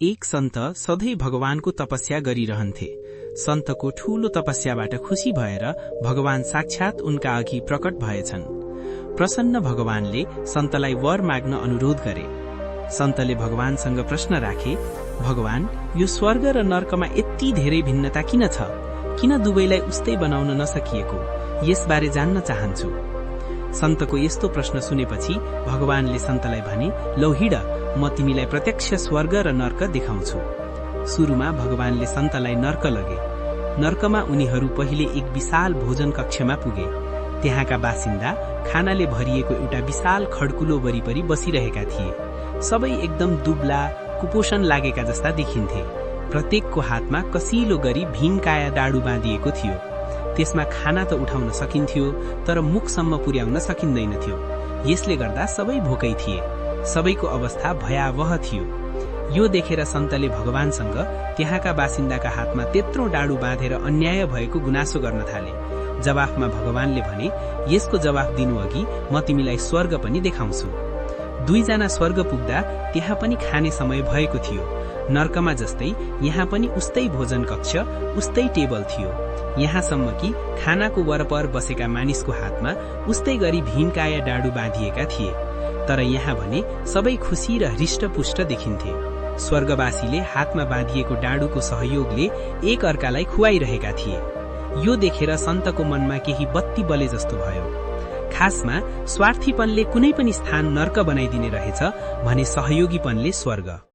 एक सन्त सधैँ भगवानको तपस्या गरिरहन्थे। सन्तको ठूलो तपस्याबाट खुशी भएर भगवान साक्षात उनका अघि प्रकट भएछन्। प्रसन्न भगवानले सन्तलाई वर माग्न अनुरोध गरे। सन्तले भगवानसँग प्रश्न राखे, भगवान, यो स्वर्ग र नर्कमा यति धेरै भिन्नता किन छ? किन दुवैलाई उस्तै बनाउन नसकिएको? यसबारे जान्न चाहन्छु। सन्तको यस्तो प्रश्न सुनेपछि भगवानले सन्तलाई भने, लौ हिड, म तिमीलाई प्रत्यक्ष स्वर्ग र नर्क देखाउँछु। सुरुमा भगवानले सन्तलाई नर्क लगे। नर्कमा उनीहरू पहिले एक विशाल भोजन कक्षमा पुगे। त्यहाँका बासिन्दा खानाले भरिएको एउटा विशाल खड्कुलो वरिपरि बसिरहेका थिए। सबै एकदम दुब्ला, कुपोषण लागेका जस्ता देखिन्थे। प्रत्येकको हातमा कसिलो गरी भीमकाया डाडु बाँधिएको थियो। त्यसमा खाना त उठाउन सकिन्थ्यो, तर मुखसम्म पुर्याउन सकिँदैनथ्यो। यसले गर्दा सबै भोकै थिए। सबैको अवस्था भयावह थियो। यो देखेर सन्तले भगवानसँग त्यहाँका बासिन्दाका हातमा त्यत्रो डाडु बाँधेर अन्याय भएको गुनासो गर्न थाले। जवाफमा भगवानले भने, यसको जवाफ दिनु अघि म तिमीलाई स्वर्ग पनि देखाउँछु। दुईजना स्वर्ग पुग्दा त्यहाँ पनि खाने समय भएको थियो। नर्कमा जस्तै यहाँ पनि उस्तै भोजन कक्ष, उस्तै टेबल थियो। यहाँसम्म कि खानाको वरपर बसेका मानिसको हातमा उस्तै गरी भीमकाया डाडु बाँधिएका थिए। तर यहाँ भने सबै खुशी र हृष्टपुष्ट देखिन्थे। स्वर्गवासीले हातमा बाँधिएको डाडुको सहयोगले एक अर्कालाई खुवाइरहेका थिए। यो देखेर सन्तको मनमा केही बत्ती बले जस्तो भयो। खासमा स्वार्थीपनले कुनै पनि स्थान नर्क बनाइदिने रहेछ भने सहयोगीपनले स्वर्ग।